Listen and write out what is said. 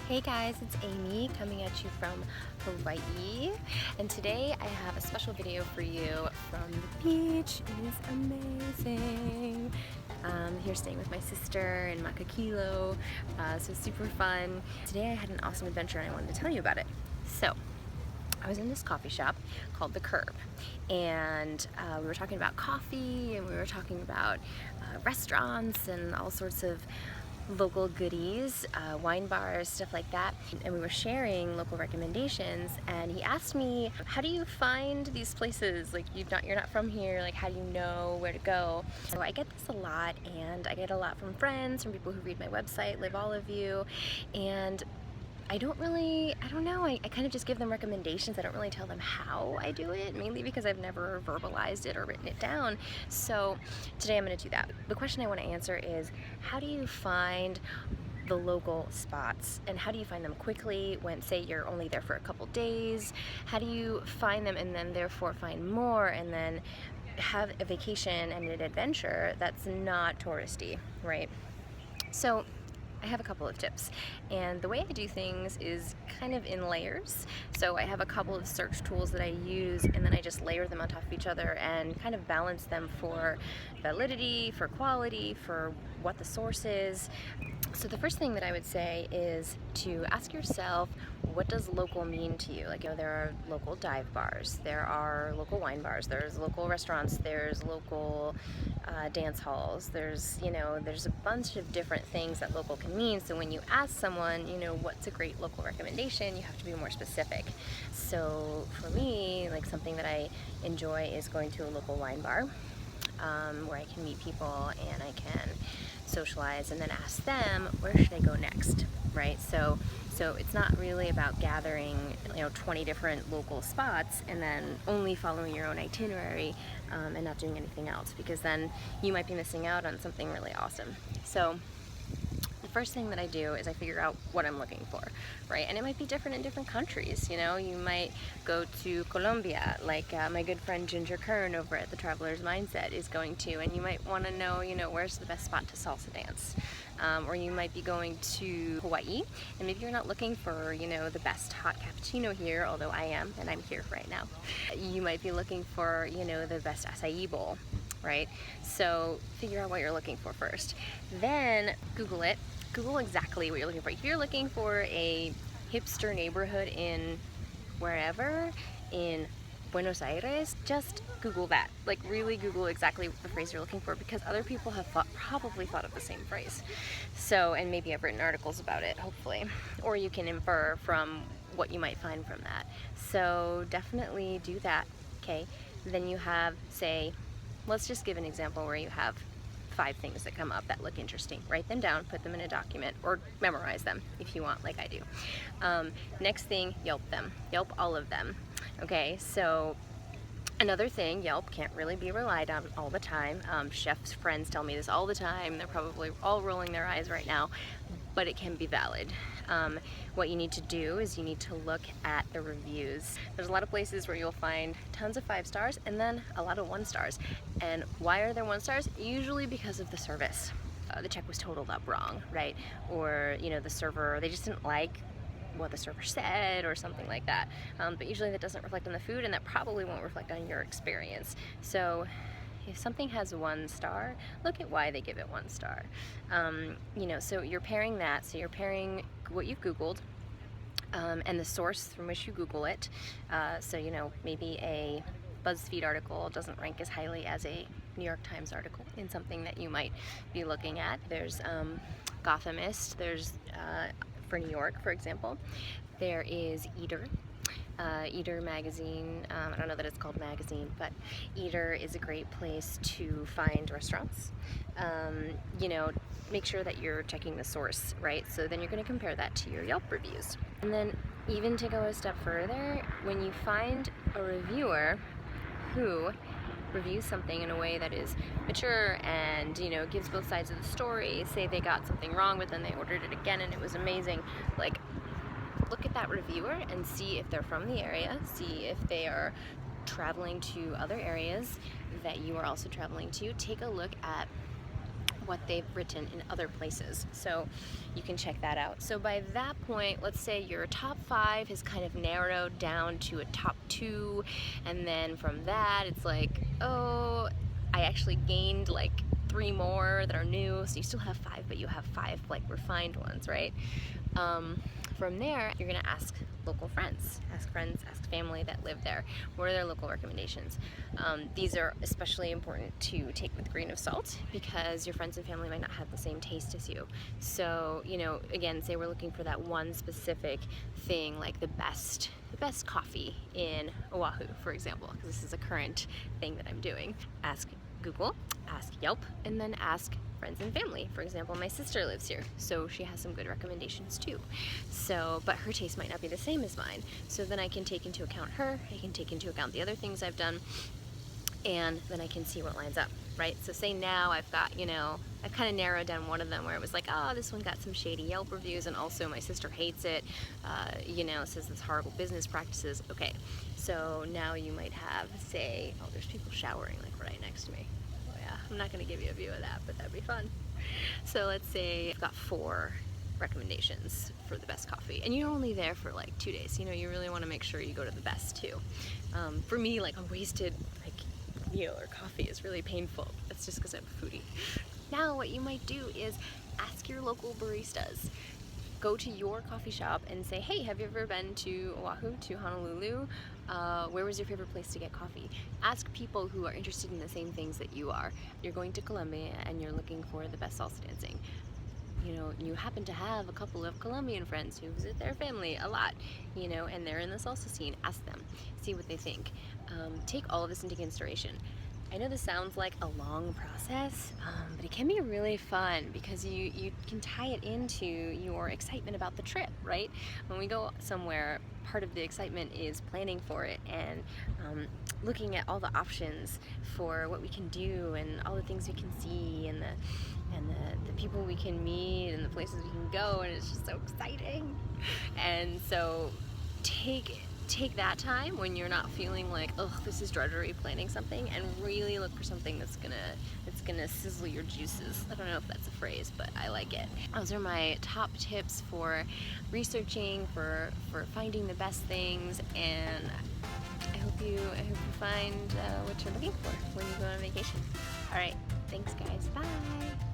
Hey guys, it's Amy coming at you from Hawaii, and today I have a special video for you from the beach. It is amazing. Here staying with my sister in Makakilo, so super fun. Today I had an awesome adventure and I wanted to tell you about it. So, I was in this coffee shop called The Curb, and we were talking about coffee, and we were talking about restaurants and all sorts of local goodies, wine bars, stuff like that, and we were sharing local recommendations. And he asked me, how do you find these places? Like, you're not from here, like how do you know where to go? So I get this a lot, and I get a lot from friends, from people who read my website, Live All of You, and I don't know, I kind of just give them recommendations. I don't really tell them how I do it, mainly because I've never verbalized it or written it down. So today I'm going to do that. The question I want to answer is, how do you find the local spots, and how do you find them quickly when, say, you're only there for a couple days? How do you find them and then therefore find more and then have a vacation and an adventure that's not touristy, right? So I have a couple of tips, and the way I do things is kind of in layers. So I have a couple of search tools that I use, and then I just layer them on top of each other and kind of balance them for validity, for quality, for what the source is. So the first thing that I would say is to ask yourself, what does local mean to you? Like, there are local dive bars, there are local wine bars, there's local restaurants, there's local dance halls, there's a bunch of different things that local can mean. So when you ask someone, what's a great local recommendation, you have to be more specific. So for me, like, something that I enjoy is going to a local wine bar, where I can meet people and I can socialize and then ask them, where should I go next, right? So it's not really about gathering 20 different local spots and then only following your own itinerary and not doing anything else, because then you might be missing out on something really awesome. So the first thing that I do is I figure out what I'm looking for, right? And it might be different in different countries. You might go to Colombia, like my good friend Ginger Kern over at the Traveler's Mindset is going to, and you might want to know, where's the best spot to salsa dance. Or you might be going to Hawaii, and maybe you're not looking for, the best hot cappuccino here, although I am, and I'm here right now. You might be looking for, the best acai bowl, right? So figure out what you're looking for first. Then Google it. Google exactly what you're looking for. If you're looking for a hipster neighborhood in wherever, in Buenos Aires, just Google that. Like, really Google exactly the phrase you're looking for, because other people have probably thought of the same phrase. So, and maybe I've written articles about it, hopefully. Or you can infer from what you might find from that. So definitely do that, okay? Then you have, say, let's just give an example where you have 5 things that come up that look interesting. Write them down, put them in a document, or memorize them if you want, like I do. Next thing, Yelp them. Yelp all of them. Okay, so another thing, Yelp can't really be relied on all the time. Chefs' friends tell me this all the time. They're probably all rolling their eyes right now, but it can be valid. What you need to do is you need to look at the reviews. There's a lot of places where you'll find tons of 5 stars and then a lot of 1 stars. And why are there 1 stars? Usually because of the service. The check was totaled up wrong, right? Or, the server, they just didn't like what the server said or something like that. But usually that doesn't reflect on the food, and that probably won't reflect on your experience. So if something has 1 star, look at why they give it 1 star. So you're pairing that. So you're pairing what you've Googled and the source from which you Google it. So maybe a BuzzFeed article doesn't rank as highly as a New York Times article in something that you might be looking at. There's Gothamist. There's for New York, for example, there is Eater. Eater magazine, I don't know that it's called magazine, but Eater is a great place to find restaurants. Make sure that you're checking the source, right? So then you're going to compare that to your Yelp reviews. And then, even to go a step further, when you find a reviewer who reviews something in a way that is mature and gives both sides of the story, say they got something wrong but then they ordered it again and it was amazing, like, look at that reviewer and see if they're from the area, see if they are traveling to other areas that you are also traveling to. Take a look at what they've written in other places. So you can check that out. So by that point, let's say your top 5 has kind of narrowed down to a top 2, and then from that it's like, oh, I actually gained like 3 more that are new, so you still have 5, but you have 5 like refined ones, right? From there, you're gonna ask local friends, ask family that live there. What are their local recommendations? These are especially important to take with a grain of salt because your friends and family might not have the same taste as you. So, you know, again, say we're looking for that one specific thing, like the best coffee in Oahu, for example, because this is a current thing that I'm doing. Ask Google, ask Yelp, and then ask friends and family. For example, my sister lives here, so she has some good recommendations too. So, but her taste might not be the same as mine. So then I can take into account her, I can take into account the other things I've done, and then I can see what lines up, right? So say now I've got, you know, I've kind of narrowed down one of them where it was like, oh, this one got some shady Yelp reviews, and also my sister hates it, you know, says it's horrible business practices. Okay, so now you might have, say, oh, there's people showering like right next to me. Oh yeah, I'm not gonna give you a view of that, but that'd be fun. So let's say I've got 4 recommendations for the best coffee, and you're only there for like 2 days. You know, you really want to make sure you go to the best too. For me, like a wasted like meal or coffee is really painful. That's just because I'm a foodie. Now what you might do is ask your local baristas. Go to your coffee shop and say, hey, have you ever been to Oahu, to Honolulu? Where was your favorite place to get coffee? Ask people who are interested in the same things that you are. You're going to Colombia and you're looking for the best salsa dancing. You know, you happen to have a couple of Colombian friends who visit their family a lot, you know, and they're in the salsa scene. Ask them, see what they think. Take all of this into consideration. I know this sounds like a long process, but it can be really fun because you can tie it into your excitement about the trip, right? When we go somewhere, part of the excitement is planning for it and looking at all the options for what we can do and all the things we can see and the people we can meet and the places we can go, and it's just so exciting. And so take that time when you're not feeling like, oh, this is drudgery planning something, and really look for something that's gonna sizzle your juices. I don't know if that's a phrase, but I like it. Those are my top tips for researching, for finding the best things, and I hope you find what you're looking for when you go on vacation. All right, thanks guys, bye.